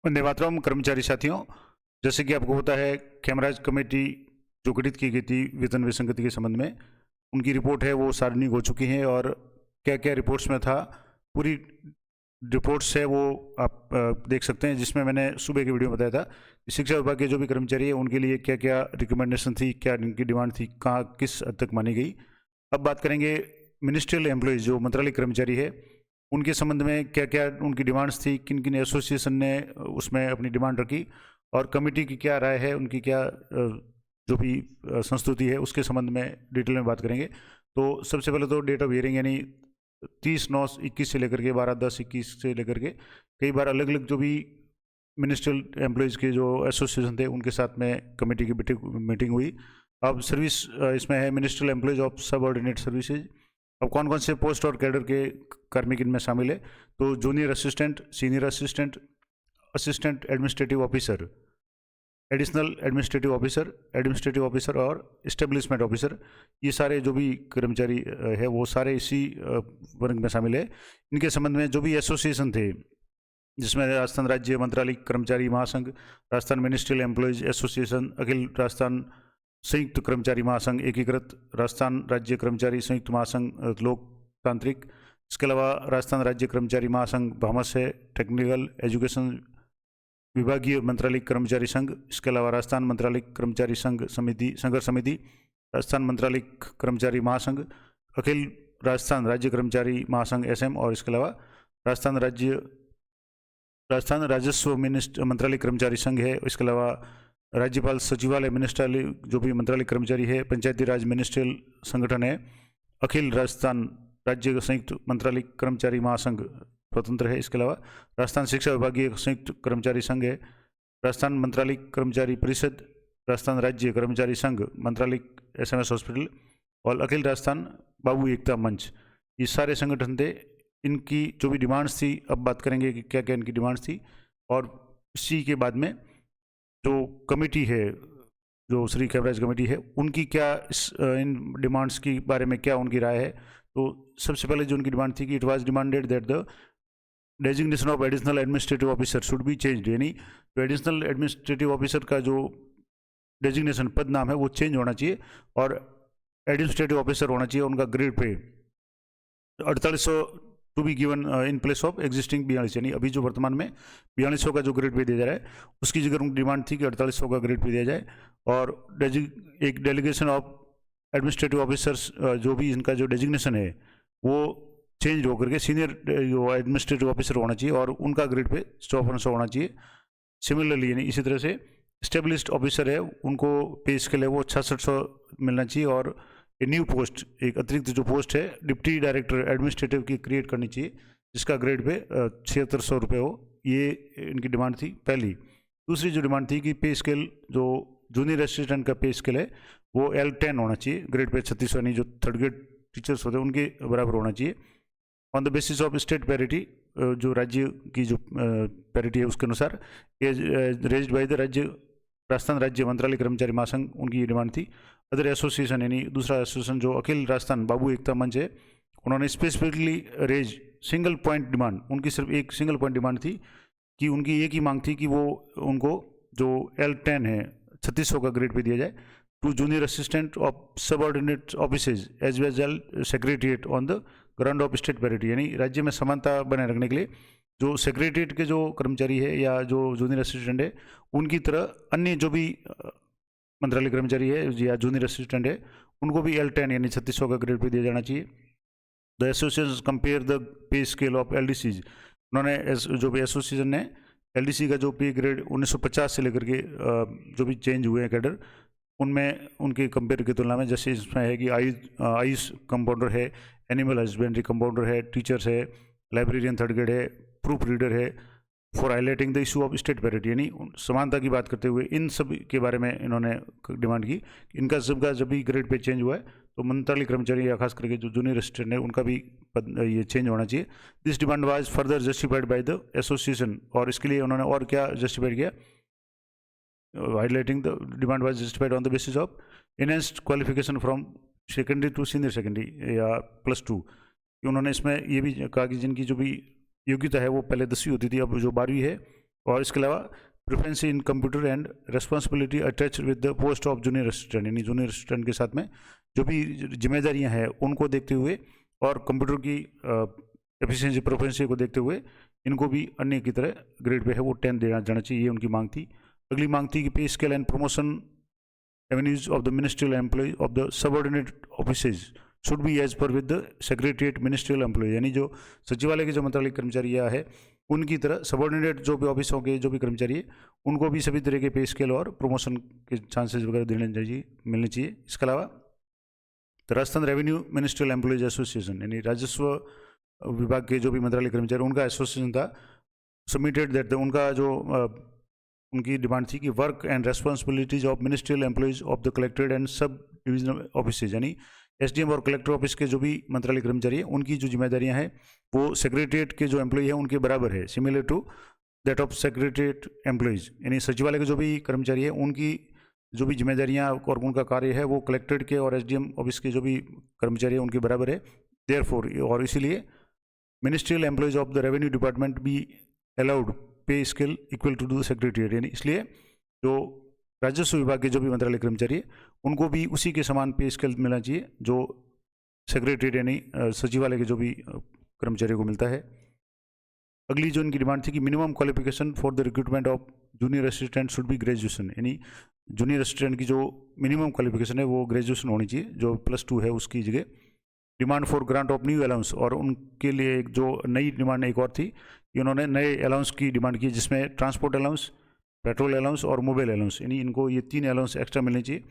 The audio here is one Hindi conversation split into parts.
वंदे मातरम कर्मचारी साथियों, जैसे कि आपको पता है खेमराज कमेटी जो गठित की गई थी वेतन विसंगति के संबंध में, उनकी रिपोर्ट है वो सार्वजनिक हो चुकी है और क्या क्या रिपोर्ट्स में था पूरी रिपोर्ट्स है वो आप देख सकते हैं, जिसमें मैंने सुबह की वीडियो में बताया था कि शिक्षा विभाग के जो भी कर्मचारी है उनके लिए क्या क्या रिकमेंडेशन थी, क्या इनकी डिमांड थी, कहाँ किस हद तक मानी गई। अब बात करेंगे मिनिस्ट्रियल एम्प्लॉयज़ जो मंत्रालय कर्मचारी है उनके संबंध में क्या क्या उनकी डिमांड्स थी, किन किन एसोसिएशन ने उसमें अपनी डिमांड रखी और कमेटी की क्या राय है, उनकी क्या जो भी संस्तुति है उसके संबंध में डिटेल में बात करेंगे। तो सबसे पहले तो डेट ऑफ हियरिंग यानी 30/9/21 से लेकर के 12/10/21 से लेकर के कई बार अलग अलग जो भी मिनिस्ट्रियल एम्प्लॉयज़ के जो एसोसिएशन थे उनके साथ में कमेटी की मीटिंग हुई। अब सर्विस इसमें है मिनिस्ट्रियल एम्प्लॉयज़ ऑफ सब ऑर्डिनेट सर्विसेज। अब कौन कौन से पोस्ट और कैडर के कार्मिक इनमें शामिल है, तो junior assistant, senior assistant, assistant administrative officer, additional administrative officer और इस्टेब्लिशमेंट ऑफिसर, ये सारे जो भी कर्मचारी है वो सारे इसी वर्ग में शामिल है। इनके संबंध में जो भी एसोसिएशन थे जिसमें राजस्थान राज्य मंत्रालय कर्मचारी महासंघ, राजस्थान मिनिस्ट्रियल एम्प्लॉयज़ एसोसिएशन, अखिल राजस्थान संयुक्त कर्मचारी महासंघ एकीकृत, राजस्थान राज्य कर्मचारी संयुक्त महासंघ लोकतांत्रिक, इसके अलावा राजस्थान राज्य कर्मचारी महासंघ भामस है, टेक्निकल एजुकेशन विभागीय मंत्रालय कर्मचारी संघ, इसके अलावा राजस्थान मंत्रालय कर्मचारी संघर्ष समिति, राजस्थान मंत्रालय कर्मचारी महासंघ, अखिल राजस्थान राज्य कर्मचारी महासंघ SM, और इसके अलावा राजस्थान राजस्व मंत्रालय कर्मचारी संघ है। इसके अलावा राज्यपाल सचिवालय मिनिस्ट्रियल जो भी मंत्रालय कर्मचारी है, पंचायती राज मिनिस्ट्रियल संगठन है, अखिल राजस्थान राज्य संयुक्त मंत्रालय कर्मचारी महासंघ स्वतंत्र है। इसके अलावा राजस्थान शिक्षा विभागीय संयुक्त कर्मचारी संघ है, राजस्थान मंत्रालय कर्मचारी परिषद, राजस्थान राज्य कर्मचारी संघ, मंत्रालय SMS हॉस्पिटल और अखिल राजस्थान बाबू एकता मंच, ये सारे संगठन थे। इनकी जो भी डिमांड्स थी, अब बात करेंगे कि क्या क्या इनकी डिमांड्स थी और इसी के बाद में जो कमेटी है, जो श्री खेमराज कमेटी है, उनकी क्या इन डिमांड्स के बारे में क्या उनकी राय है। तो सबसे पहले जो उनकी डिमांड थी कि it was demanded that the designation of additional administrative officer should be changed, यानी जो एडिशनल एडमिनिस्ट्रेटिव ऑफिसर का जो डेजिग्नेशन पद नाम है वो चेंज होना चाहिए और एडमिनिस्ट्रेटिव ऑफिसर होना चाहिए उनका grade pay 4800 to be given in place of existing 42, यानी अभी जो वर्तमान में 4200 का जो ग्रेड पे दिया जा रहा है उसकी जगह उनकी डिमांड थी कि 4800 का ग्रेड पे दिया जाए। और एक डेलीगेशन ऑफ एडमिनिस्ट्रेटिव ऑफिसर्स जो भी इनका जो डेजिग्नेशन है वो चेंज होकर के सीनियर जो एडमिनिस्ट्रेटिव ऑफिसर होना चाहिए और उनका ग्रेड पे 5400 होना चाहिए। सिमिलरली यानी इसी तरह से स्टेब्लिश्ड ऑफिसर है उनको पे स्केल है वो 6600 मिलना चाहिए और ये न्यू पोस्ट, एक अतिरिक्त जो पोस्ट है डिप्टी डायरेक्टर एडमिनिस्ट्रेटिव की क्रिएट करनी चाहिए जिसका ग्रेड पे 7600 रुपये हो, ये इनकी डिमांड थी पहली। दूसरी जो डिमांड थी कि पे स्केल जो जूनियर असिस्टेंट का पे स्केल है वो L10 होना चाहिए, ग्रेड पे 3600, यानी जो थर्ड ग्रेड टीचर्स होते हैं उनके बराबर होना चाहिए on the basis of state parity, जो राज्य की जो पैरिटी है उसके अनुसार रेज्ड बाय द राजस्थान राज्य मंत्रालय कर्मचारी महासंघ, उनकी डिमांड थी। अदर एसोसिएशन यानी दूसरा एसोसिएशन जो अखिल राजस्थान बाबू एकता मंच है, उन्होंने specifically raise single point demand, उनकी सिर्फ एक सिंगल पॉइंट डिमांड थी कि उनकी एक ही मांग थी कि वो उनको जो L10 है 3600 का ग्रेड पे दिया जाए to junior assistant of subordinate offices as well secretariat on the ground of state parity, यानी राज्य में समानता बनाए रखने के लिए जो सेक्रेटरिएट के जो कर्मचारी है या जो जूनियर असिस्टेंट है उनकी तरह अन्य जो भी मंत्रालय कर्मचारी है या जूनियर असिस्टेंट है उनको भी L10 यानी 3600 का ग्रेड पे दिया जाना चाहिए। The association compare the pay scale of LDCs, उन्होंने जो भी एसोसिएशन ने LDC का जो पे ग्रेड 1950 से लेकर के जो भी चेंज हुए हैं कैडर, उनमें उनके कंपेयर की तुलना में, जैसे इसमें है कि आयुष कंपाउंडर है, एनिमल हस्बेंड्री कंपाउंडर है, टीचर्स है, लाइब्रेरियन थर्ड ग्रेड है, प्रूफ रीडर है, for highlighting the issue of state parity, यानी समानता की बात करते हुए इन सब के बारे में इन्होंने डिमांड की। इनका सबका जब भी ग्रेड पे चेंज हुआ है तो मंत्रालय कर्मचारी या खास करके जो जूनियर असिस्टेंट है उनका भी ये चेंज होना चाहिए। This demand was further justified by the association, और इसके लिए उन्होंने और क्या जस्टिफाइड किया, highlighting the demand was justified on the basis of enhanced qualification from secondary to senior secondary या +2। उन्होंने इसमें ये भी कहा कि जिनकी जो भी योग्यता है वो पहले 10वीं होती थी, अब जो 12वीं है और इसके अलावा preference in computer and responsibility attach with the post of junior assistant, यानी जूनियर असिस्टेंट के साथ में जो भी जिम्मेदारियां हैं उनको देखते हुए और कंप्यूटर की एफिशिएंसी प्रोफेंसी को देखते हुए इनको भी अन्य की तरह ग्रेड पे है वो 10 देना जाना चाहिए, ये उनकी मांग थी। अगली मांग थी कि pay scale and promotion avenues of the ministerial employee of the subordinate offices should be as par with the secretariat ministerial employee, यानी जो सचिवालय के जो मंत्रालय कर्मचारी है उनकी तरह सबऑर्डिनेट जो भी ऑफिसों के जो भी कर्मचारी है उनको भी सभी तरह के पे स्केल और प्रमोशन के चांसेस वगैरह मिलने चाहिए। इसके अलावा Rajasthan revenue ministerial employees association, यानी राजस्व विभाग के जो भी मंत्रालय कर्मचारी उनका एसोसिएशन था, सबमिटेड दैट उनका जो उनकी डिमांड थी कि work and responsibilities of ministerial employees of the collected and sub divisional offices, यानी एसडीएम और कलेक्टर ऑफिस के जो भी मंत्रालय कर्मचारी हैं उनकी जो जिम्मेदारियां हैं वो सेक्रेटरीट के जो एम्प्लॉय हैं उनके बराबर है, similar to that of secretariat employees, यानी सचिवालय के जो भी कर्मचारी हैं उनकी जो भी जिम्मेदारियां और उनका कार्य है वो कलेक्टेड के और एसडीएम ऑफिस के जो भी कर्मचारी हैं उनके बराबर है। देयरफॉर और इसीलिए ministerial employees of the revenue department be allowed pay scale equal to the secretariat, यानी इसलिए जो राजस्व विभाग के जो भी मंत्रालय कर्मचारी है उनको भी उसी के समान पे स्केल मिलना चाहिए जो सेक्रेटरीट यानी सचिवालय के जो भी कर्मचारियों को मिलता है। अगली जो इनकी डिमांड थी कि minimum qualification for the recruitment of junior assistant should B graduation, यानी जूनियर असिस्टेंट की जो मिनिमम क्वालिफिकेशन है वो ग्रेजुएशन होनी चाहिए, जो +2 है उसकी जगह। Demand for grant of new allowance, और उनके लिए एक जो नई डिमांड एक और थी कि उन्होंने नए अलाउंस की डिमांड की जिसमें ट्रांसपोर्ट अलाउंस, पेट्रोल अलाउंस और मोबाइल अलाउंस, यानी इनको ये 3 अलाउंस एक्स्ट्रा मिलनी चाहिए।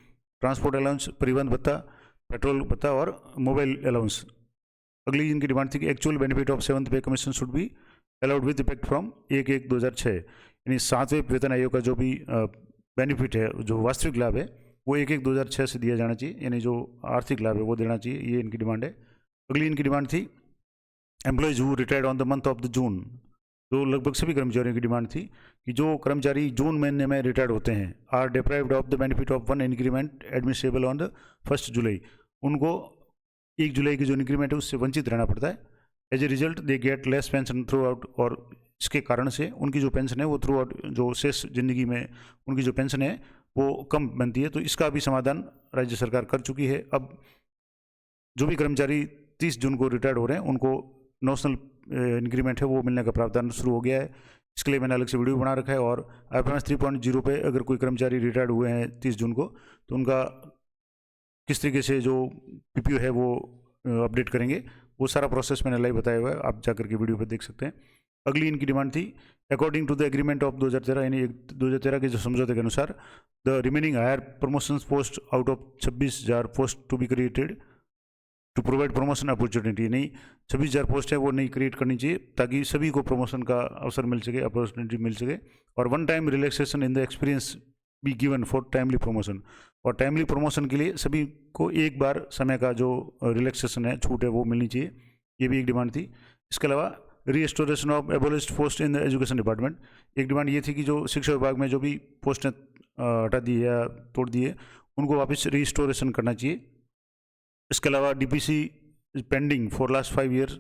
ट्रांसपोर्ट अलाउंस, परिवहन भत्ता, पेट्रोल भत्ता और मोबाइल अलाउंस। अगली इनकी डिमांड थी कि एक्चुअल बेनिफिट ऑफ 7th पे commission should be allowed with effect from 1/1/2006, यानी 7वें वेतन आयोग का जो भी बेनिफिट है, जो वास्तविक लाभ है वो 1/1/2006 से दिया जाना चाहिए, यानी जो आर्थिक लाभ है वो देना चाहिए, ये इनकी डिमांड है। अगली इनकी डिमांड थी employees who retired on the month of the June, जो लगभग सभी कर्मचारियों की डिमांड थी कि जो कर्मचारी जून महीने में रिटायर्ड होते हैं are deprived of the benefit of 1 increment admissible on the 1 July, उनको 1 जुलाई की जो इंक्रीमेंट है उससे वंचित रहना पड़ता है। As a result they get less pension throughout, और इसके कारण से उनकी जो पेंशन है वो थ्रू आउट जो शेष जिंदगी में उनकी जो पेंशन है वो कम बनती है। तो इसका भी समाधान राज्य सरकार कर चुकी है। अब जो भी कर्मचारी 30 जून को रिटायर्ड हो रहे हैं उनको नॉशनल इंक्रीमेंट है वो मिलने का प्रावधान शुरू हो गया है। इसके लिए मैंने अलग से वीडियो बना रखा है, और IFMS 3.0 पे अगर कोई कर्मचारी रिटायर्ड हुए हैं 30 जून को तो उनका किस तरीके से जो PPO है वो अपडेट करेंगे, वो सारा प्रोसेस मैंने लाइव बताया हुआ है, आप जाकर के वीडियो पर देख सकते हैं। अगली इनकी डिमांड थी according to the agreement of 2013, यानी 2013 के जो समझौते के अनुसार the remaining higher promotion post out of 26,000 post to be created to provide promotion opportunity, नहीं 26,000 पोस्ट है वो नहीं क्रिएट करनी चाहिए ताकि सभी को प्रमोशन का अवसर मिल सके, अपॉर्चुनिटी मिल सके। और 1 time relaxation in the experience be given for timely promotion, और टाइमली प्रमोशन के लिए सभी को एक बार समय का जो रिलैक्सेशन है, छूट है वो मिलनी चाहिए, ये भी एक डिमांड थी। इसके अलावा restoration of एबोलिश्ड post in the education department, एक डिमांड ये थी कि जो शिक्षा विभाग में जो भी पोस्टें हटा दी या तोड़ दी है उनको वापस रीस्टोरेशन करना चाहिए। इसके अलावा DPC pending for last 5 years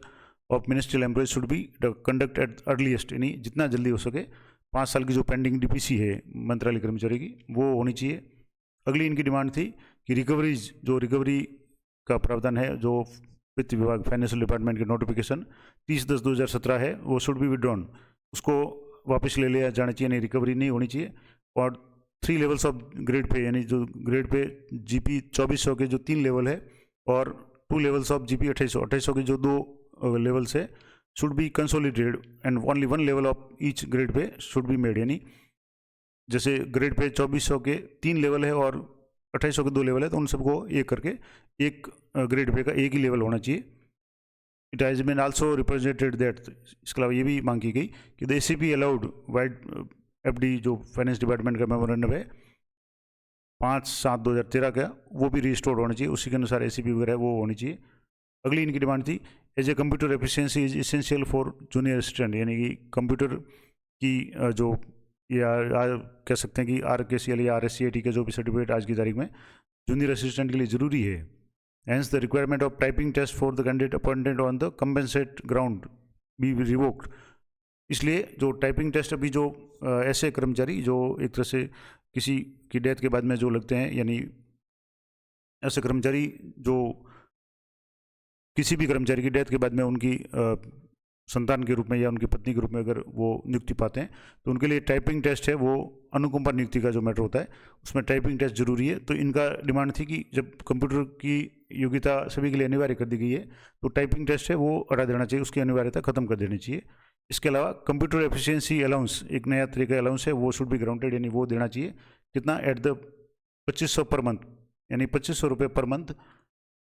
of ministerial employees should be conduct at earliest, यानी जितना जल्दी हो सके 5 साल की जो पेंडिंग DPC है मंत्रालय कर्मचारी की वो होनी चाहिए। अगली इनकी डिमांड थी कि रिकवरीज, जो रिकवरी का प्रावधान है जो वित्त विभाग फाइनेंशियल डिपार्टमेंट के नोटिफिकेशन 30/10/2017 है वो शुड बी विड्रॉन, उसको वापस ले लिया जाना चाहिए, नहीं रिकवरी नहीं होनी चाहिए। और 3 लेवल्स ऑफ ग्रेड पे, यानी जो ग्रेड पे GP 2400 के जो 3 लेवल है और 2 लेवल्स ऑफ GP 2800 के जो 2 लेवल्स है should be consolidated and only 1 level of each grade pay should be made, यानी जैसे ग्रेड पे 2400 के 3 लेवल है और 2800 के 2 लेवल है तो उन सबको एक करके एक ग्रेड पे का एक ही लेवल होना चाहिए। It has been also represented that, इसके अलावा ये भी मांग की गई कि the ACP allowed vide FD जो फाइनेंस डिपार्टमेंट का मेमोरेंडम है 5/7/2013 का वो भी रिस्टोर होना चाहिए, उसी के अनुसार ACP वगैरह वो होनी चाहिए। अगली इनकी डिमांड थी as a computer efficiency is essential for junior assistant, यानी कि कंप्यूटर की जो या कह सकते हैं कि RKCL या RSCAT का जो भी सर्टिफिकेट आज की तारीख में जूनियर असिस्टेंट के लिए ज़रूरी है। Hence the requirement of typing test for the candidate appointed on the compensate ground be revoked, इसलिए जो टाइपिंग टेस्ट अभी जो ऐसे कर्मचारी जो एक तरह से किसी की डेथ के बाद में जो लगते हैं, यानी ऐसे कर्मचारी जो किसी भी कर्मचारी की डेथ के बाद में उनकी संतान के रूप में या उनकी पत्नी के रूप में अगर वो नियुक्ति पाते हैं तो उनके लिए टाइपिंग टेस्ट है वो अनुकंपा नियुक्ति का जो मैटर होता है उसमें टाइपिंग टेस्ट जरूरी है। तो इनका डिमांड थी कि जब कंप्यूटर की योग्यता सभी के लिए अनिवार्य कर दी गई है तो टाइपिंग टेस्ट है वो हटा देना चाहिए, उसकी अनिवार्यता खत्म कर देनी चाहिए। इसके अलावा कंप्यूटर एफिशिएंसी अलाउंस एक नया तरीका अलाउंस है वो शुड बी ग्राउंडेड, यानी वो देना चाहिए कितना एट द 2500 पर मंथ, यानी 2500 रुपये per month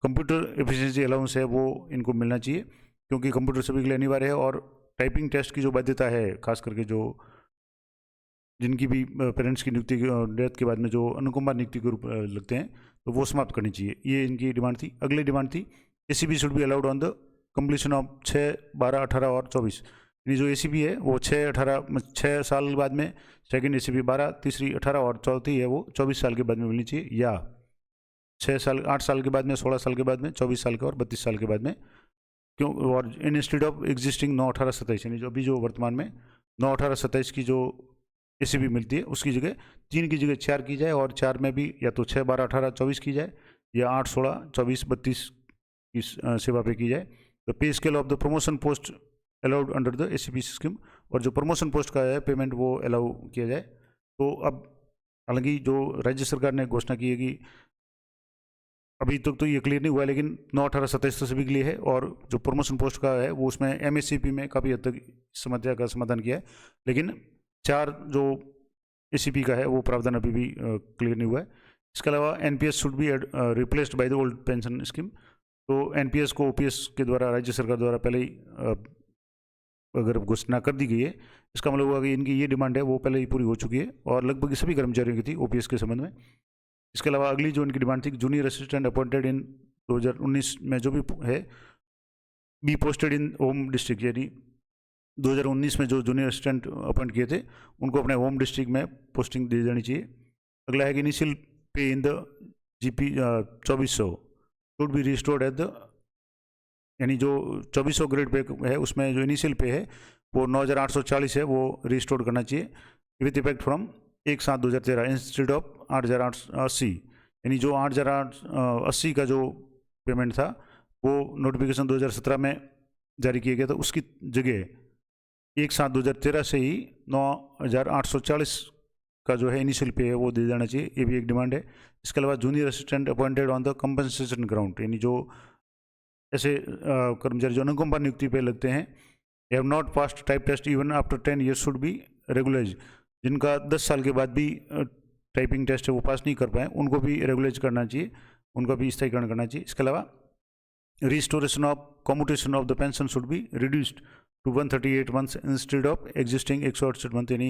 computer efficiency allowance है वो इनको मिलना चाहिए, क्योंकि कंप्यूटर सभी के लिए अनिवार्य है। और टाइपिंग टेस्ट की जो बाध्यता है खास करके जो जिनकी भी पेरेंट्स की नियुक्ति डेथ के बाद में जो अनुकंपा नियुक्ति के रूप लगते हैं तो वो समाप्त करनी चाहिए, ये इनकी डिमांड थी। अगली डिमांड थी ACP should be allowed on the completion of 6, 12, 18 और 24, यानी जो एसीपी है वो 6 साल बाद में, सेकंड एसीपी 12, तीसरी 18 और चौथी है वो 24 साल के बाद में मिलनी चाहिए, या 8 साल के बाद में, 16 साल के बाद में, 24 साल के और 32 साल के बाद में, क्यों। और इन इंस्टेड ऑफ एग्जिस्टिंग 9, 18, 27, यानी जो अभी जो वर्तमान में 9, 18, 27 की जो एसीपी मिलती है उसकी जगह 3 की जगह 4 की जाए, और 4 में भी या तो 6, 12, 18, 24 की जाए या 8, 16, 24, 32 की सेवा पे की जाए। The pay scale of the promotion post allowed under the ACP scheme, और जो प्रमोशन पोस्ट का है पेमेंट वो अलाउ किया जाए। तो अब हालांकि जो राज्य सरकार ने घोषणा की है कि अभी तक तो ये क्लियर नहीं हुआ है, लेकिन 9, 18, 27 तो सभी के लिए है, और जो प्रमोशन पोस्ट का है वो उसमें एमएससीपी में काफ़ी हद तक समस्या का समाधान किया है, लेकिन 4 जो एसीपी का है वो प्रावधान अभी भी क्लियर नहीं हुआ है। इसके अलावा NPS should be replaced by the old pension scheme, तो एनपीएस को ओपीएस के द्वारा राज्य सरकार द्वारा पहले ही अगर घोषणा कर दी गई है, इसका मतलब हुआ कि इनकी ये डिमांड है वो पहले ही पूरी हो चुकी है और लगभग सभी कर्मचारियों की थी ओपीएस के संबंध में। इसके अलावा अगली जो इनकी डिमांड थी जूनियर असिस्टेंट अपॉइंटेड इन 2019 में जो भी है be posted in home district, यानी 2019 में जो जूनियर असिस्टेंट अपॉइंट किए थे उनको अपने होम डिस्ट्रिक्ट में पोस्टिंग दी जानी चाहिए। अगला है कि इनिशियल पे in the GP 2400 should be restored at the, यानी जो 2400 ग्रेड पे है उसमें जो इनिशियल पे है वो 9840 है वो रिस्टोर करना चाहिए with effect from 1/7/2013 instead of 8880, यानी जो 8880 का जो पेमेंट था वो नोटिफिकेशन 2017 में जारी किया गया था, उसकी जगह 1/7/2013 से ही 9840 का जो है इनिशियल पे है वो दे जाना चाहिए, ये भी एक डिमांड है। इसके अलावा junior assistant appointed on the compensation ground, यानी जो ऐसे कर्मचारी जो अनुकंपा नियुक्ति पे लगते हैं have not passed type test even after 10 years should be regularise, जिनका 10 साल के बाद भी टाइपिंग टेस्ट है वो पास नहीं कर पाए उनको भी रेगुलाइज करना चाहिए, उनका भी स्थायीकरण करना चाहिए। इसके अलावा restoration of commutation of the pension should be reduced to 138 months instead of existing 168 month, यानी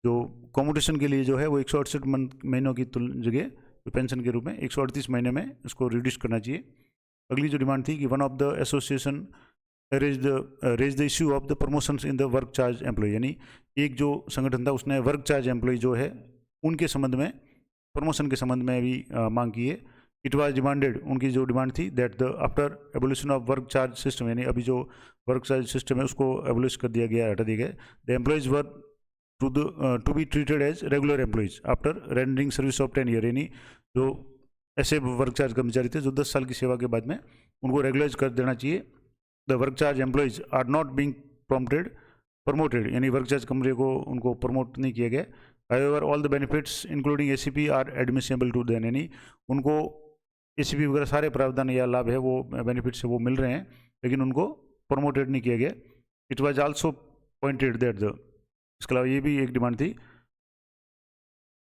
जो कम्यूटेशन के लिए जो है वो 168 महीनों की जगह पेंशन के रूप में 138 महीने में इसको रिड्यूस करना चाहिए। अगली जो डिमांड थी कि one of the association raise the issue of the promotions in the work charge employee, यानी एक जो संगठन था उसने वर्क चार्ज एम्प्लॉय जो है उनके संबंध में प्रमोशन के संबंध में भी मांग की है। इट वाज डिमांडेड, उनकी जो डिमांड थी that the after evolution of work charge system, यानी अभी जो वर्क चार्ज सिस्टम है उसको एवोल्यूश कर दिया गया, हटा दिया गया, the employees were to be treated as regular employees after rendering service of 10 year, यानी जो ऐसे वर्क चार्ज कर्मचारी थे जो 10 साल की सेवा के बाद में उनको रेगुलाइज कर देना चाहिए। The work charge employees are not being promoted, यानी वर्क चार्ज कंपनी को उनको प्रमोट नहीं किया गया। However all the benefits including ACP are admissible to them, यानी उनको एसीपी वगैरह सारे प्रावधान या लाभ है वो बेनिफिट्स है वो मिल रहे हैं, लेकिन उनको प्रमोटेड नहीं किया गया। It was also pointed that the, इसके अलावा ये भी एक डिमांड थी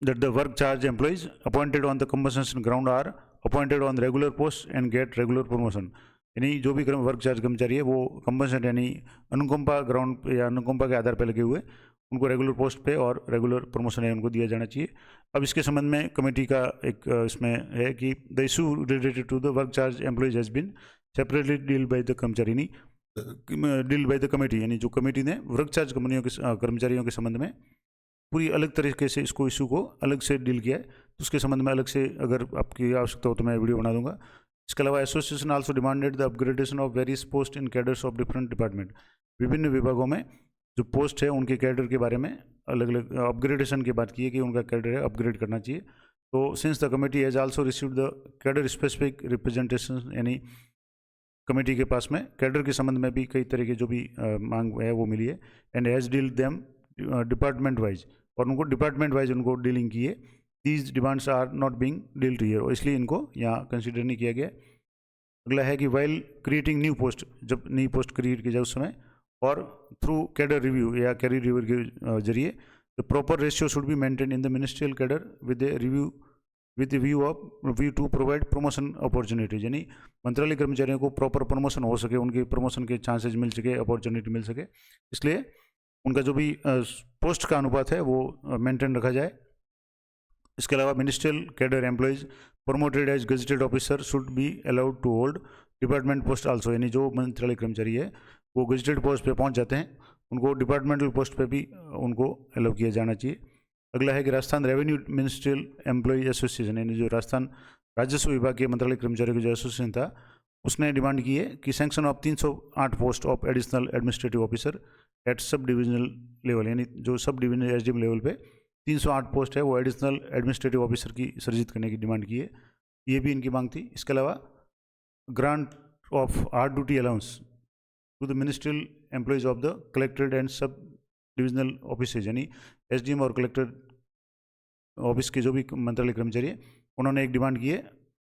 that the work charge employees appointed on the compensation ground are appointed on regular posts and get regular promotion, यानी जो भी वर्क चार्ज कर्मचारी है वो कंपनसेशन यानी अनुकंपा ग्राउंड या अनुकंपा के आधार पर लगे हुए उनको रेगुलर पोस्ट पे और रेगुलर प्रमोशन है उनको दिया जाना चाहिए। अब इसके संबंध में कमेटी का एक इसमें है कि the issue related to the work charge employees has been separately deal by the कर्मचारी, नहीं डील बाय द कमेटी, यानी जो कमेटी ने वर्क चार्ज कंपनियों के कर्मचारियों के संबंध में पूरी अलग तरीके से इसको इशू को अलग से डील किया है, तो उसके संबंध में अलग से अगर आपकी आवश्यकता हो तो मैं वीडियो बना दूंगा। इसके अलावा association also demanded the upgradation of various post in cadres of different department, विभिन्न विभागों में जो पोस्ट है उनके कैडर के बारे में अलग अलग अपग्रेडेशन की बात की है कि उनका कैडर है अपग्रेड करना चाहिए। तो since the committee has also received the cadre specific representation, यानी कमेटी के पास में कैडर के संबंध में भी कई तरह की जो भी मांग है वो मिली है, and has deal them department wise, और उनको डिपार्टमेंट वाइज उनको डीलिंग की है। These demands are not being dealt here, और इसलिए इनको यहाँ कंसिडर नहीं किया गया। अगला है कि वाइल क्रिएटिंग न्यू पोस्ट, जब नई पोस्ट क्रिएट की जाए उस समय, और थ्रू कैडर रिव्यू या कैरियर रिव्यू के जरिए the proper ratio should be maintain in the ministerial cadre with review with view to provide promotion opportunities, यानी मंत्रालय कर्मचारियों को प्रॉपर प्रमोशन हो सके, उनके प्रमोशन के चांसेज मिल सके, अपॉर्चुनिटी मिल सके, इसलिए उनका जो भी पोस्ट का अनुपात है वो मेंटेन रखा जाए। इसके अलावा ministerial cadre employees promoted as gazetted officer should be allowed to hold department post also, यानी जो मंत्रालय कर्मचारी है वो गजेटेड पोस्ट पे पहुंच जाते हैं, उनको डिपार्टमेंटल पोस्ट पे भी उनको अलाउ किया जाना चाहिए। अगला है कि Rajasthan revenue ministerial employee association, यानी जो राजस्थान राजस्व विभाग के मंत्रालय कर्मचारियों का जो एसोसिएशन था, उसने डिमांड की है कि sanction of 308 post of additional administrative officer eight sub divisional level, यानी जो सब डिविजनल एसडीएम लेवल पे 308 पोस्ट है वो एडिशनल एडमिनिस्ट्रेटिव ऑफिसर की सृजित करने की डिमांड की है, ये भी इनकी मांग थी। इसके अलावा grant of hard duty allowance to the ministerial employees of the collected and sub divisional offices, यानी एसडीएम और कलेक्टर ऑफिस के जो भी मंत्रालय कर्मचारी है उन्होंने एक डिमांड की है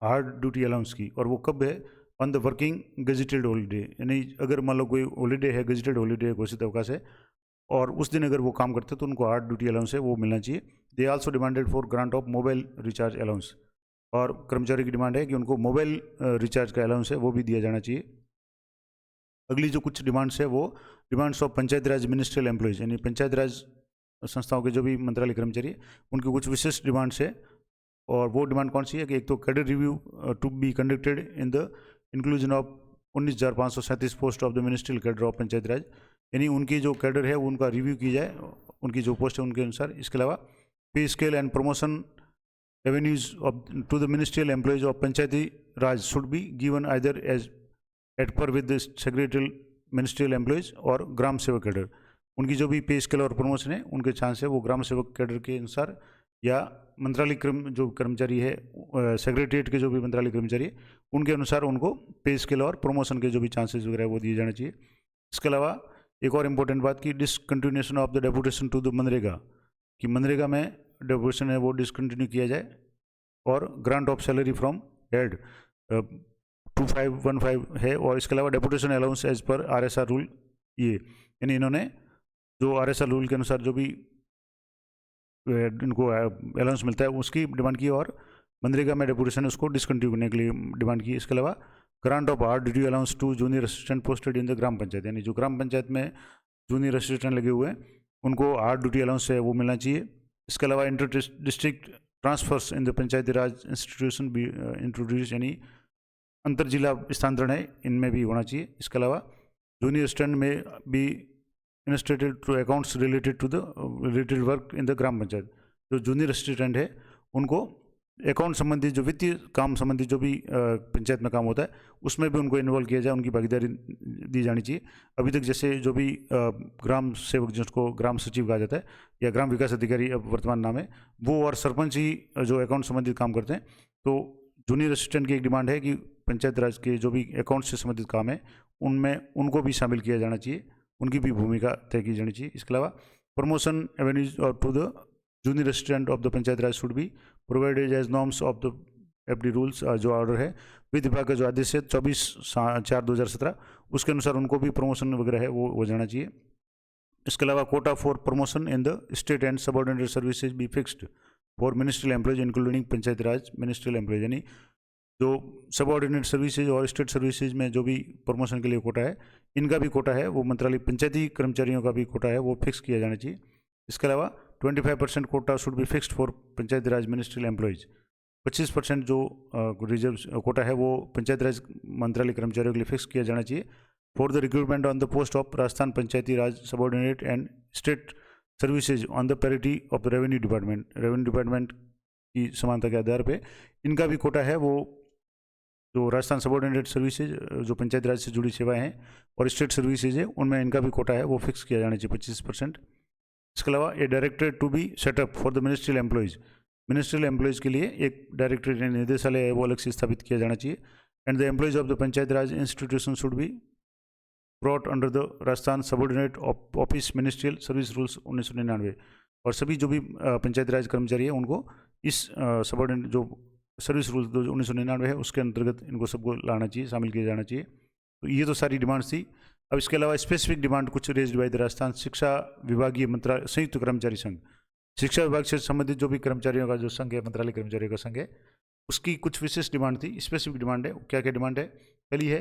हार्ड ड्यूटी अलाउंस की, और वो कब है, on the working gazetted holiday, यानी अगर मान लो कोई हॉलीडे है, गजेटेड हॉलीडे घोषित अवकाश है, और उस दिन अगर वो काम करते हैं तो उनको हार्ड ड्यूटी अलाउंस है वो मिलना चाहिए। They also demanded for grant of mobile recharge allowance, और कर्मचारी की डिमांड है कि उनको मोबाइल रिचार्ज का अलाउंस है वो भी दिया जाना चाहिए। अगली जो कुछ डिमांड्स है वो demands of Panchayat Raj ministerial employees, यानी पंचायत राज संस्थाओं के जो भी मंत्रालय कर्मचारी है उनकी कुछ विशेष डिमांड्स है, और वो डिमांड कौन सी है कि एक तो cadre review to be conducted in the inclusion of 19,537 post of the ministerial cadre of Panchayat Raj, यानी उनकी जो कैडर है वो उनका रिव्यू की जाए, उनकी जो पोस्ट है उनके अनुसार। इसके अलावा pay scale and promotion revenues of to the ministerial employees of Panchayati Raj should be given either as at par with the secretarial ministerial employees और ग्राम सेवक कैडर, उनकी जो भी पे स्केल और प्रमोशन है उनके चांस है वो ग्राम सेवक कैडर के अनुसार, या मंत्रालय जो कर्मचारी है सेक्रेटरीट के जो भी मंत्रालय कर्मचारी है उनके अनुसार उनको पे स्केल और प्रमोशन के जो भी चांसेस वगैरह वो दिए जाने चाहिए। इसके अलावा एक और इम्पोर्टेंट बात की discontinuation of the deputation to the MNREGA, कि मनरेगा में डेपुटेशन है वो डिसकंटिन्यू किया जाए, और grant of salary from head 2515 है, और इसके अलावा deputation allowance as per RSR rule, ये यानी इन्होंने जो आरएसआर रूल के अनुसार जो भी इनको अलाउंस मिलता है उसकी डिमांड की, और मनरेगा में डेपुटेशन उसको डिसकंटिन्यू करने के लिए डिमांड की। इसके अलावा grant of hard duty allowance to junior assistant posted in the gram panchayat, यानी जो ग्राम पंचायत में जूनियर असिस्टेंट लगे हुए हैं उनको हार्ड ड्यूटी अलाउंस है वो मिलना चाहिए। इसके अलावा inter district transfers in the panchayati raj institution भी इंट्रोड्यूस, यानी अंतर जिला स्थानांतरण है इनमें भी होना चाहिए। इसके अलावा जूनियर असिस्टेंट में भी invested to accounts related to the related work in the gram panchayat, जो जूनियर असिस्टेंट है उनको अकाउंट संबंधी जो वित्तीय काम संबंधी जो भी पंचायत में काम होता है उसमें भी उनको इन्वॉल्व किया जाए, उनकी भागीदारी दी जानी चाहिए। अभी तक जैसे जो भी ग्राम सेवक जिसको ग्राम सचिव कहा जाता है या ग्राम विकास अधिकारी अब वर्तमान नाम है, वो और सरपंच ही जो अकाउंट संबंधित काम करते हैं, तो जूनियर असिस्टेंट की एक डिमांड है कि पंचायत राज के जो भी अकाउंट से संबंधित काम है उनमें उनको भी शामिल किया जाना चाहिए, उनकी भी भूमिका तय की जानी चाहिए। इसके अलावा प्रमोशन एवेन्यूज और to the junior assistant of the panchayat raj should be provided as norms of the FD rules, जो ऑर्डर है वित्त विभाग का जो आदेश है 24/4/2017 उसके अनुसार उनको भी प्रमोशन वगैरह है वो हो जाना चाहिए। इसके अलावा Kota for promotion in the state and subordinated services B fixed for ministerial employees including panchayat Raj ministerial employees, यानी जो सबऑर्डिनेट सर्विसेज और स्टेट सर्विसेज में जो भी प्रमोशन के लिए कोटा है इनका भी कोटा है वो मंत्रालय पंचायती कर्मचारियों का भी कोटा है वो फिक्स किया जाना चाहिए। इसके अलावा 25% quota should be fixed for panchayati raj ministerial employees, 25% जो रिजर्व कोटा है वो पंचायत राज मंत्रालय कर्मचारियों के लिए फिक्स किया जाना चाहिए for the recruitment on the post of Rajasthan Panchayati Raj subordinate and state services on the parity of the revenue department, revenue department की समानता के आधार पर इनका भी कोटा है वो जो राजस्थान सबऑर्डिनेट सर्विसेज जो पंचायती राज से जुड़ी सेवाएं हैं और स्टेट सर्विसेज है, उनमें इनका भी कोटा है वो फिक्स किया जाना चाहिए 25%। इसके अलावा a directorate to be set up for the ministerial employees, ministerial employees के लिए एक डायरेक्टरेट निदेशालय है वो अलग से स्थापित किया जाना चाहिए। And the employees of the panchayati raj institution should be brought under the Rajasthan subordinate office ministerial service rules 1999। और सभी जो भी पंचायती राज कर्मचारी है उनको इस सबऑर्डिनेट जो सर्विस रूल्स 1999 है उसके अंतर्गत इनको सबको लाना चाहिए, शामिल किया जाना चाहिए। तो ये तो सारी डिमांड्स थी। अब इसके अलावा स्पेसिफिक डिमांड कुछ रेज्ड बाय द राजस्थान शिक्षा विभागीय मंत्रालय संयुक्त कर्मचारी संघ, शिक्षा विभाग से संबंधित जो भी कर्मचारियों का जो संघ है, मंत्रालय कर्मचारियों का संघ है, उसकी कुछ विशेष डिमांड थी, स्पेसिफिक डिमांड है। क्या क्या डिमांड है? पहली है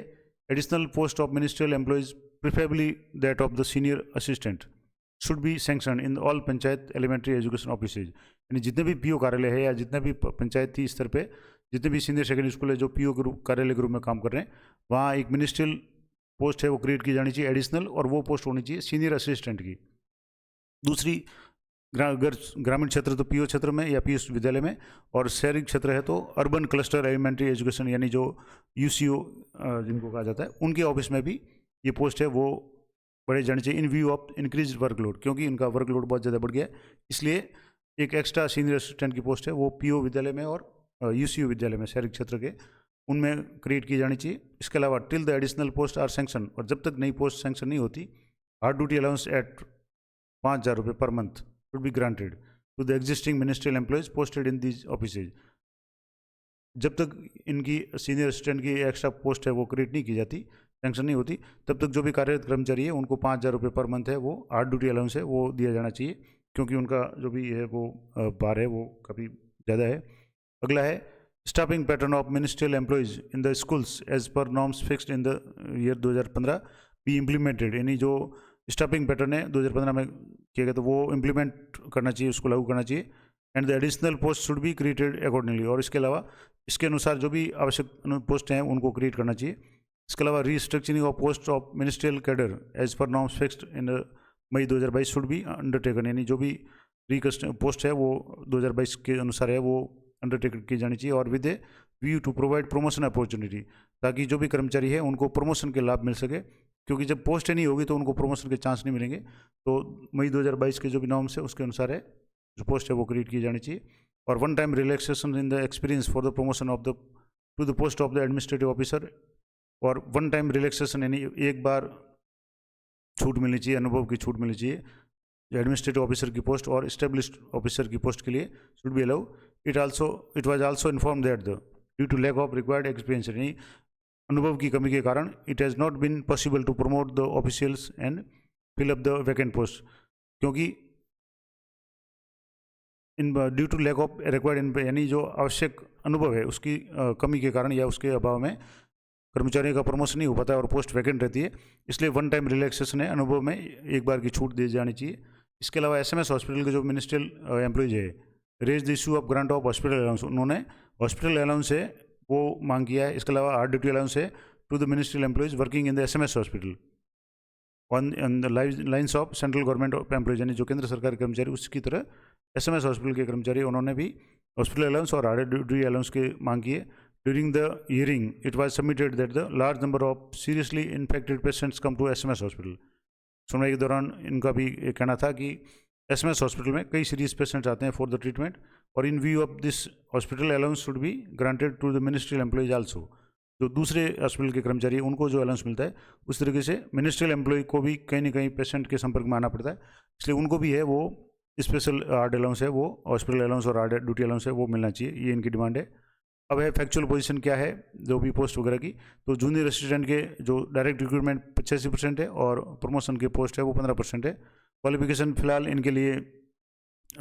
additional post of ministerial employees preferably that of the senior assistant should be sanction in all panchayat elementary education offices. यानी जितने भी पीओ कार्यालय है या जितने भी पंचायती स्तर पे जितने भी सीनियर सेकेंडरी स्कूल है जो पीओ ग्रुप कार्यालय ग्रुप में काम कर रहे हैं, वहाँ एक मिनिस्ट्रियल पोस्ट है वो क्रिएट की जानी चाहिए एडिशनल, और वो पोस्ट होनी चाहिए सीनियर असिस्टेंट की। दूसरी, ग्रामीण क्षेत्र तो पीओ क्षेत्र में या पीओ विद्यालय में, और शहरी क्षेत्र है तो अर्बन क्लस्टर एलिमेंट्री एजुकेशन यानी जो यूसीओ जिनको कहा जाता है, उनके ऑफिस में भी ये पोस्ट है वो बढ़े जानी चाहिए इन व्यू ऑफ इंक्रीज वर्कलोड, क्योंकि इनका वर्कलोड बहुत ज़्यादा बढ़ गया है। इसलिए एक एक्स्ट्रा सीनियर असिस्टेंट की पोस्ट है वो पीओ विद्यालय में और यूसीओ विद्यालय में शहरी क्षेत्र के उनमें क्रिएट की जानी चाहिए। इसके अलावा till the additional post are sanction, और जब तक नई पोस्ट सैंक्शन नहीं होती, हार्ड ड्यूटी अलाउंस एट 5,000 रुपये per month should be granted to the existing ministerial employees posted in these offices. जब तक इनकी सीनियर असिस्टेंट की एक्स्ट्रा पोस्ट है वो क्रिएट नहीं की जाती, सैंक्शन नहीं होती, तब तक जो भी कार्यरत कर्मचारी है उनको 5,000 रुपये पर मंथ है वो हार्ड ड्यूटी अलाउंस है वो दिया जाना चाहिए, क्योंकि उनका जो भी है वो भार है वो काफ़ी ज़्यादा है। अगला है staffing pattern of ministerial employees in the schools as per norms fixed in the year 2015 be implemented. यानी जो स्टाफिंग पैटर्न है 2015 में किया गया तो वो इम्प्लीमेंट करना चाहिए, उसको लागू करना चाहिए। And the additional post should be created accordingly, और इसके अलावा इसके अनुसार जो भी आवश्यक पोस्ट हैं उनको क्रिएट करना चाहिए। इसके अलावा restructuring of post of ministerial cadre as per norms fixed in May 2022 should be undertaken. यानी जो भी पोस्ट है वो 2022 के अनुसार है वो अंडरटेक की जानी चाहिए, और with a view to provide promotion opportunity, ताकि जो भी कर्मचारी है उनको प्रमोशन के लाभ मिल सके, क्योंकि जब पोस्ट नहीं होगी तो उनको प्रमोशन के चांस नहीं मिलेंगे। तो मई 2022 के जो भी नॉर्म्स है उसके अनुसार है जो पोस्ट है वो क्रिएट की जानी चाहिए। और one time relaxation in the experience for the promotion of the two the post of the administrative officer, और वन टाइम रिलैक्सेशन यानी एक बार छूट मिलनी चाहिए, अनुभव की छूट मिलनी चाहिए एडमिनिस्ट्रेटिव ऑफिसर की पोस्ट और एस्टेब्लिश्ड ऑफिसर की पोस्ट के लिए should be allow. It was also inform that the due to lack of required experience, यानी अनुभव की कमी के कारण it has not been possible to promote the officials and fill up the vacant post, क्योंकि in due to lack of required यानी जो आवश्यक अनुभव है उसकी कमी के कारण या उसके अभाव में कर्मचारियों का प्रमोशन नहीं हो पाता है और पोस्ट वैकेंट रहती है। इसलिए वन टाइम रिलैक्सेशन है, अनुभव में एक बार की छूट दी जानी चाहिए। इसके अलावा एसएमएस हॉस्पिटल के जो मिनिस्ट्रियल एम्प्लॉयज है raise the issue of grant of hospital allowance, उन्होंने हॉस्पिटल अलाउंस है वो मांग किया है। इसके अलावा हार्ड ड्यूटी अलाउंस है to the ministerial employees working in the SMS hospital on the lines of central government employees, यानी जो केंद्र सरकार के कर्मचारी उसकी तरह एसएमएस हॉस्पिटल के कर्मचारी उन्होंने भी हॉस्पिटल अलाउंस और हार्ड ड्यूटी अलाउंस की मांग की है। During the hearing, it was submitted that the large number of seriously infected patients come to SMS hospital. सुनवाई के दौरान इनका भी कहना था कि SMS हॉस्पिटल में कई सीरियस पेशेंट्स आते हैं फॉर द ट्रीटमेंट, और in view of this hospital allowance should be granted to the ministerial employees also. जो दूसरे हॉस्पिटल के कर्मचारी हैं उनको जो अलाउंस मिलता है उस तरीके से मिनिस्ट्रियल एम्प्लॉय को भी कहीं ना कहीं पेशेंट के संपर्क में आना पड़ता है, इसलिए उनको भी है वो स्पेशल हार्ड अलाउंस है वो हॉस्पिटल अलाउंस और हार्ड ड्यूटी अलाउंस है वो मिलना चाहिए, ये इनकी डिमांड है। अब है फैक्चुअल पोजीशन क्या है जो भी पोस्ट वगैरह की, तो जूनियर असिस्टेंट के जो डायरेक्ट रिक्रूटमेंट 85% है और प्रमोशन के पोस्ट है वो 15% है। क्वालिफिकेशन फिलहाल इनके लिए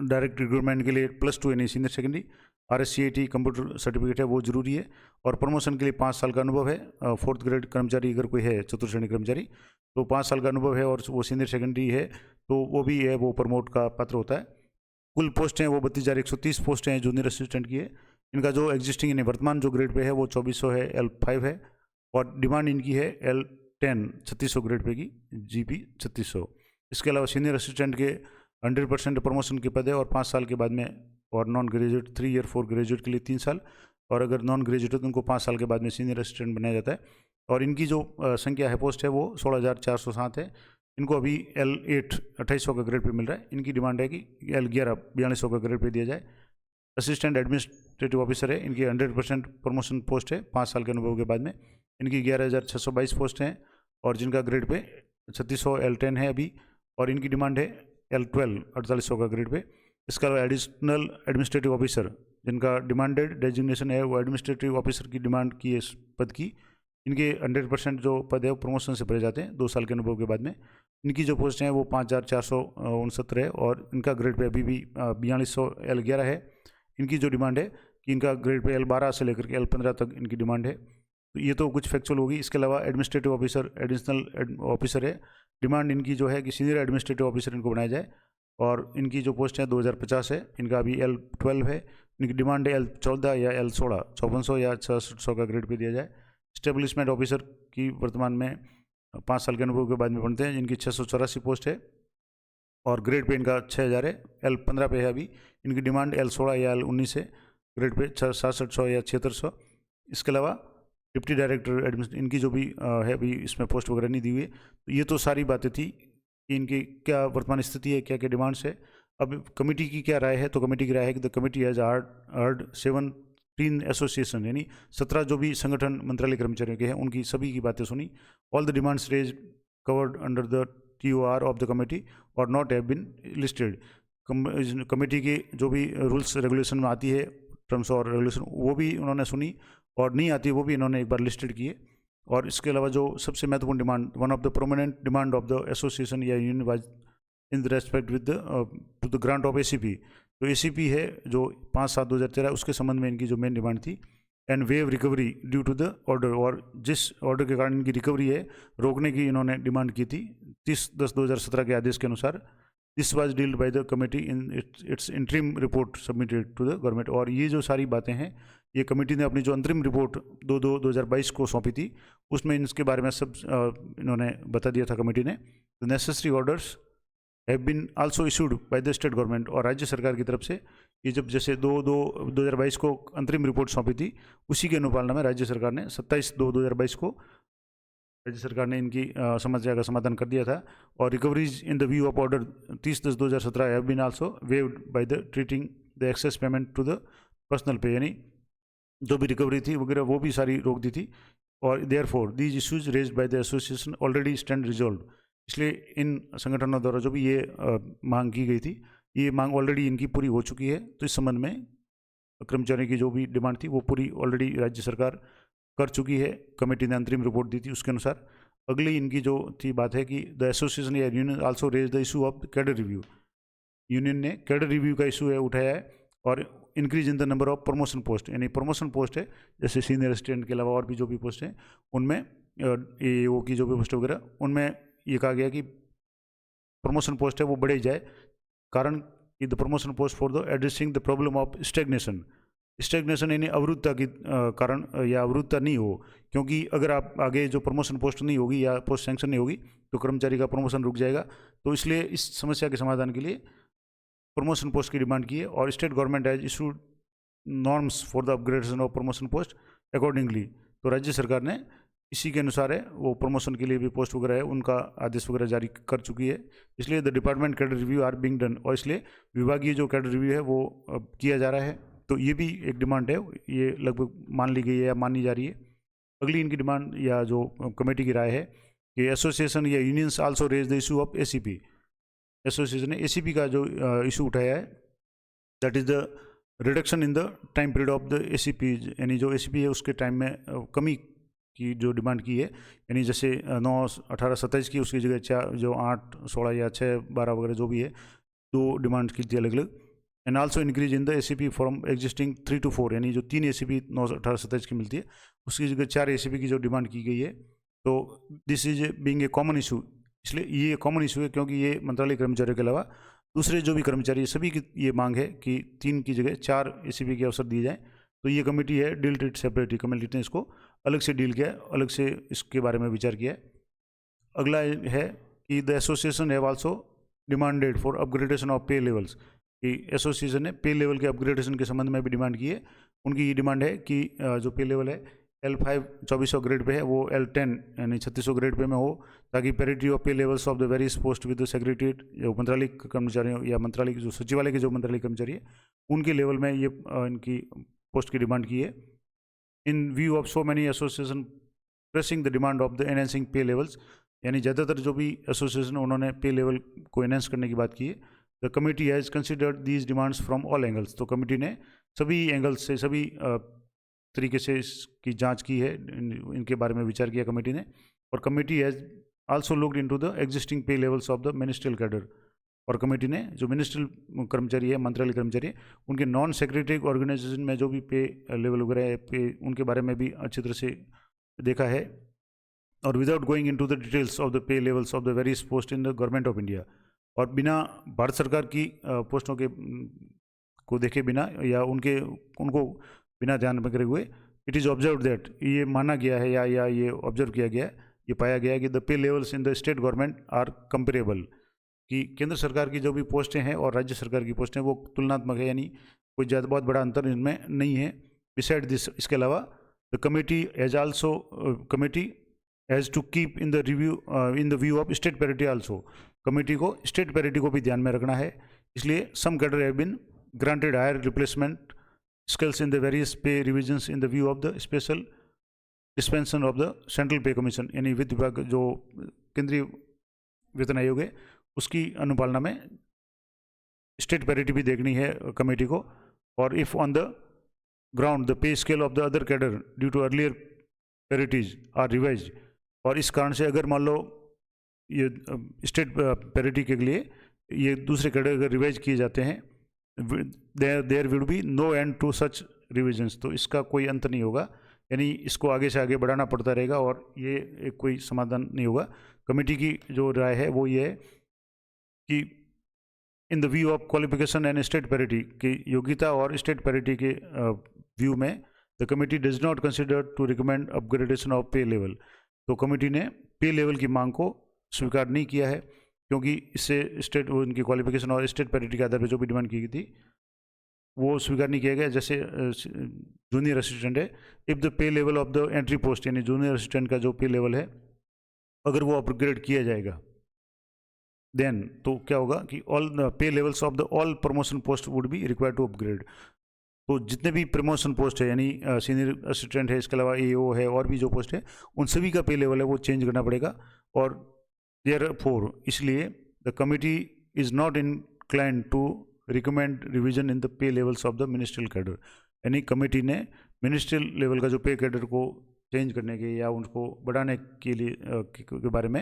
डायरेक्ट रिक्रूटमेंट के लिए +2 यानी senior secondary, RSCAT computer certificate है वो जरूरी है, और प्रमोशन के लिए 5 साल का अनुभव है। 4th ग्रेड कर्मचारी अगर कोई है, चतुर्थ श्रेणी कर्मचारी, तो 5 साल का अनुभव है और वो सीनियर सेकेंडरी है तो वो भी है वो प्रमोट का पात्र होता है। कुल पोस्ट हैं वो 32,130 पोस्ट हैं जूनियर असिस्टेंट की है। इनका जो एग्जिस्टिंग यानी वर्तमान जो ग्रेड पे है वो 2400 है L5 है, और डिमांड इनकी है L10 3600 ग्रेड पे की GP 3600। इसके अलावा सीनियर असिस्टेंट के 100% प्रमोशन के पद है और 5 साल के बाद में, और नॉन ग्रेजुएट 3 ईयर 4 ग्रेजुएट के लिए 3 साल, और अगर नॉन ग्रेजुएट हो तो उनको 5 साल के बाद में सीनियर असिस्टेंट बनाया जाता है। और इनकी जो संख्या है पोस्ट है वो 16,407 है। इनको अभी L8 2800 का ग्रेड पे मिल रहा है। इनकी डिमांड है कि L11 4200 का ग्रेड पे दिया जाए। असिस्टेंट एडमिनिस्ट्रेटिव ऑफिसर है, इनकी 100% प्रमोशन पोस्ट है 5 साल के अनुभव के बाद में। इनकी 11,622 पोस्ट हैं और जिनका ग्रेड पे 3600 L10 है अभी, और इनकी डिमांड है L12 4800 का ग्रेड पे। इसके अलावा एडिशनल एडमिनिस्ट्रेटिव ऑफिसर जिनका डिमांडेड डेजिग्नेशन है वो एडमिनिस्ट्रेटिव ऑफिसर की डिमांड की है इस पद की। इनके 100% जो पद है वो प्रमोशन से भरे जाते हैं 2 साल के अनुभव के बाद में। इनकी जो पोस्ट हैं वो 5,469 है और इनका ग्रेड पे अभी भी 4200 L11 है। इनकी जो डिमांड है कि इनका ग्रेड पे L12 से लेकर के L15 तक इनकी डिमांड है। तो ये तो कुछ फैक्चुअल होगी। इसके अलावा एडमिनिस्ट्रेटिव ऑफिसर एडिशनल ऑफिसर है, डिमांड इनकी जो है कि सीनियर एडमिनिस्ट्रेटिव ऑफिसर इनको बनाया जाए और इनकी जो पोस्ट है 2050 है। इनका अभी L12 है। इनकी डिमांड है L14 या L16 5400 या 6600 का ग्रेड पे दिया जाए। स्टेब्लिशमेंट ऑफिसर की वर्तमान में 5 साल के अनुभव के बाद में बनते हैं, जिनकी 684 पोस्ट है और ग्रेड पे इनका 6000 है। L15 पे है अभी। इनकी डिमांड L16 या L19 है, ग्रेड पे 6700 या 7600। इसके अलावा डिप्टी डायरेक्टर एडमिनिस्ट्रेशन इनकी जो भी है अभी इसमें पोस्ट वगैरह नहीं दी हुई है। तो ये तो सारी बातें थी कि इनकी क्या वर्तमान स्थिति है, क्या क्या डिमांड्स है। अब कमेटी की क्या राय है, तो कमेटी की राय है कि the committee has heard 17 association यानी 17 जो भी संगठन मंत्रालय कर्मचारियों के हैं उनकी सभी की बातें सुनी। All the demands raise covered under the TOR of the committee और not have been listed. Committee के जो भी रूल्स रेगुलेशन में आती है, टर्म्स और रेगुलेशन, वो भी उन्होंने सुनी और नहीं आती वो भी इन्होंने एक बार लिस्टेड किए। और इसके अलावा जो सबसे महत्वपूर्ण demand, one of the prominent demand of the association या union was in respect with to the grant of ACP। तो ACP है जो 5/7/2013 उसके संबंध में इनकी जो मेन डिमांड थी। And waive recovery due to the order, और जिस ऑर्डर के कारण इनकी रिकवरी है रोकने की इन्होंने डिमांड की थी 30/10/2017 के आदेश के अनुसार। This was dealt by the committee in its interim report submitted to the government. और ये जो सारी बातें हैं ये कमेटी ने अपनी जो अंतरिम रिपोर्ट 2/2/2022 को सौंपी थी उसमें इसके बारे में सब इन्होंने बता दिया था कमेटी ने। The necessary orders have been also issued by the state government. और राज्य सरकार की तरफ से ये जब जैसे 2/2/2022 को अंतरिम रिपोर्ट सौंपी थी उसी के अनुपालना में राज्य सरकार ने 27/2/2022 को राज्य सरकार ने इनकी समस्या का समाधान कर दिया था। और recoveries in the view of order 30/10/2017 have been also waived by the treating the excess payment to the personal pay, यानी जो भी रिकवरी थी वगैरह वो भी सारी रोक दी थी। और therefore these issues raised by the association already stand resolve. इसलिए इन संगठनों द्वारा जो भी ये मांग की गई थी ये मांग ऑलरेडी इनकी पूरी हो चुकी है। तो इस संबंध में कर्मचारियों की जो भी डिमांड थी वो पूरी ऑलरेडी राज्य सरकार कर चुकी है। कमेटी ने अंतरिम रिपोर्ट दी थी उसके अनुसार। अगली इनकी जो थी बात है कि द एसोसिएशन या union also raise the issue of cadre review. Union ने कैडर रिव्यू का इशू है उठाया है और increase in the number of promotion post, यानी प्रमोशन पोस्ट है जैसे सीनियर असिस्टेंट के अलावा और भी जो भी पोस्ट हैं उनमें AO की जो भी पोस्ट वगैरह उनमें ये कहा गया कि प्रमोशन पोस्ट है वो बढ़ाई जाए। कारण कि the promotion post for the addressing the problem of stagnation. Stagnation यानी अवरुद्धता की कारण या अवरुद्धता नहीं हो, क्योंकि अगर आप आगे जो प्रमोशन पोस्ट नहीं होगी या पोस्ट सैंक्शन नहीं होगी तो कर्मचारी का प्रमोशन रुक जाएगा। तो इसलिए इस समस्या के समाधान के लिए प्रमोशन पोस्ट की डिमांड की है। और state government has issued norms for the upgradation of promotion post accordingly. तो राज्य सरकार ने इसी के अनुसार है वो प्रमोशन के लिए भी पोस्ट वगैरह है उनका आदेश वगैरह जारी कर चुकी है। इसलिए the department cadre review are being done, और इसलिए विभागीय जो कैडर रिव्यू है वो किया जा रहा है। तो ये भी एक डिमांड है, ये लगभग मान ली गई है या मानी जा रही है। अगली इनकी डिमांड या जो कमेटी की राय है कि एसोसिएशन या unions also raise the issue of ACP। Association ने ACP का जो इशू उठाया है that is the reduction in the time period of the ACP, यानी जो ACP है उसके टाइम में कमी की जो डिमांड की है। यानी जैसे 9/18/27 की उसकी जगह 4 जो 8/16 या 6/12 वगैरह जो भी है 2 डिमांड की थी अलग अलग। And also increase in the ACP from existing 3 to 4, यानी जो 3 ACP 9/18/27 की मिलती है उसकी जगह 4 ACP की जो डिमांड की गई है। तो this is being a common issue. इसलिए ये कॉमन इशू है क्योंकि ये मंत्रालय कर्मचारियों के अलावा दूसरे जो भी कर्मचारी सभी की ये मांग है कि 3 की जगह 4 ACP के अवसर दिए जाएँ। तो ये कमेटी है डील्ड इट सेपरेटली, कमेटी ने इसको अलग से डील किया है, अलग से इसके बारे में विचार किया है। अगला है कि the association have also demanded for upgradation of पे लेवल्स। कि एसोसिएशन ने पे लेवल के अपग्रेडेशन के संबंध में भी डिमांड की है। उनकी ये डिमांड है कि जो पे लेवल है L5 2400 ग्रेड पे है, वो L10 यानी 3600 ग्रेड पे में हो, ताकि पेरिटी ऑफ पे levels of the various post with the secretariat, जो मंत्रालय कर्मचारियों या मंत्रालय के जो सचिवालय के जो मंत्रालय कर्मचारी है उनके लेवल में ये इनकी पोस्ट की डिमांड की है। इन view of so many association pressing the demand of the enhancing पे लेवल्स, यानी ज़्यादातर जो भी एसोसिएशन उन्होंने पे लेवल को एनहेंस करने की बात की है। The committee has considered these demands from all angles, तो कमिटी ने सभी एंगल्स से, सभी तरीके से इसकी जांच की है, इनके बारे में विचार किया कमेटी ने। और committee has also looked into the existing pay levels of the ministerial cadre, और कमेटी ने जो मिनिस्ट्रियल कर्मचारी है, मंत्रालय कर्मचारी है, उनके नॉन सेक्रेटरी ऑर्गेनाइजेशन में जो भी पे लेवल वगैरह है, पे उनके बारे में भी अच्छी तरह से देखा है। और without going into the details of the pay levels of the various post in the government of India, और बिना भारत सरकार की पोस्टों के को देखे बिना या उनको बिना ध्यान में करे हुए, इट इज़ ऑब्जर्व दैट, ये माना गया है या ये ऑब्जर्व किया गया है, ये पाया गया है कि the pay levels in the state government are comparable, कि केंद्र सरकार की जो भी पोस्टें हैं और राज्य सरकार की पोस्टें वो तुलनात्मक है, यानी कोई ज़्यादा बहुत बड़ा अंतर इनमें नहीं है। बिसाइड दिस, इसके अलावा the committee has to keep in the view of state parity also, committee को स्टेट पैरिटी को भी ध्यान में रखना है। इसलिए some cadre have been granted higher replacement scales in the various pay revisions in the view of the special dispensation of the central pay commission, यानी वित्त विभाग जो केंद्रीय वेतन आयोग है उसकी अनुपालना में स्टेट पैरिटी भी देखनी है कमेटी को। और if on the ground the pay scale of the other cadre due to earlier parities are revise, और इस कारण से अगर मान लो ये स्टेट पैरिटी के लिए ये दूसरे कैडर अगर रिवाइज किए जाते हैं, there will be no end to such revisions, तो इसका कोई अंत नहीं होगा, यानी इसको आगे से आगे बढ़ाना पड़ता रहेगा और ये एक कोई समाधान नहीं होगा। कमेटी की जो राय है वो ये है कि in the view of qualification and state parity, की योग्यता और स्टेट पैरिटी के व्यू में the committee does not consider to recommend upgradation of pay level, तो कमेटी ने पे लेवल की मांग को स्वीकार नहीं किया है, क्योंकि इससे स्टेट उनकी क्वालिफिकेशन और स्टेट पैरिटी के आधार पर जो भी डिमांड की गई थी वो स्वीकार नहीं किया गया। जैसे जूनियर असिस्टेंट है, if the pay level of the entry post, यानी जूनियर असिस्टेंट का जो पे लेवल है अगर वो अपग्रेड किया जाएगा, देन तो क्या होगा कि all pay levels of the all promotion post would be required to upgrade, तो जितने भी प्रमोशन पोस्ट है, यानी सीनियर असिस्टेंट है, इसके अलावा AO है और भी जो पोस्ट है, उन सभी का पे लेवल है वो चेंज करना पड़ेगा। और देयरफॉर, इसलिए the committee is not inclined to recommend revision in the pay levels of the ministerial cadre, यानी कमेटी ने मिनिस्ट्रियल लेवल का जो पे कैडर को चेंज करने के या उनको बढ़ाने के लिए के बारे में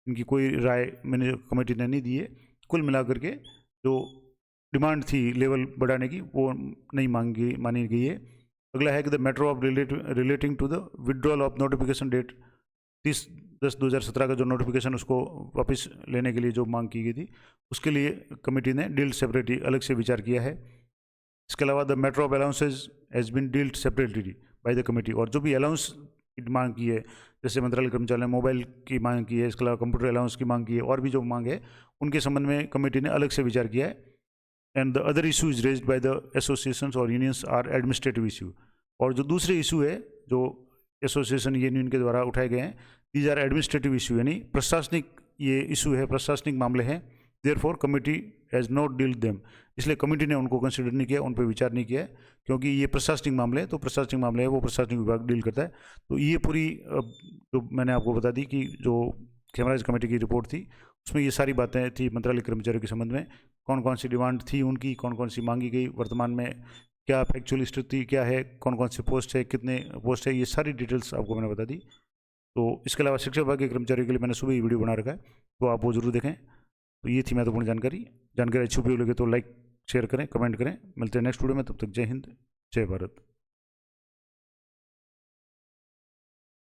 इनकी कोई राय कमेटी ने नहीं दी है। कुल मिलाकर के जो डिमांड थी लेवल बढ़ाने की वो नहीं मानी गई है। अगला है कि the matter of relating to the withdrawal of notification date 30/10/2017 का जो नोटिफिकेशन उसको वापस लेने के लिए जो मांग की गई थी, उसके लिए कमेटी ने डील्ड सेपरेटली अलग से विचार किया है। इसके अलावा the matter of allowances has been dealt separately by the committee, और जो भी अलाउंस की मांग की है, जैसे मंत्रालय कर्मचारी ने मोबाइल की मांग की है, इसके अलावा कंप्यूटर अलाउंस की मांग की है, और भी जो मांग है उनके संबंध में कमेटी ने अलग से विचार किया है। And the other issues raised by the associations और यूनियंस आर एडमिनिस्ट्रेटिव इशू, और जो दूसरे इशू है जो एसोसिएशन यूनियन के द्वारा उठाए गए हैं, दीज आर एडमिनिस्ट्रेटिव इशू, यानी प्रशासनिक ये इशू है, प्रशासनिक मामले हैं। Therefore committee has not dealt them, इसलिए कमेटी ने उनको कंसिडर नहीं किया, उन पर विचार नहीं किया है, क्योंकि ये प्रशासनिक मामले हैं, तो प्रशासनिक मामले है वो प्रशासनिक विभाग डील करता है। तो ये पूरी जो मैंने आपको बता दी कि जो खेमराज कमेटी की रिपोर्ट थी उसमें ये सारी बातें थी मंत्रालय कर्मचारियों के संबंध में, कौन कौन सी डिमांड थी उनकी, कौन कौन सी मांगी गई, वर्तमान में क्या फैक्चुअल स्थिति क्या है, कौन कौन सी पोस्ट है, कितने पोस्ट है, ये सारी डिटेल्स आपको मैंने बता दी। तो इसके अलावा शिक्षा विभाग के कर्मचारियों के लिए मैंने सुबह ही वीडियो बना रखा है, तो आप वो जरूर देखें। तो ये थी महत्वपूर्ण जानकारी अच्छी उपयोग लगे तो लाइक शेयर करें, कमेंट करें। मिलते हैं नेक्स्ट वीडियो में, तब तक जय हिंद, जय भारत।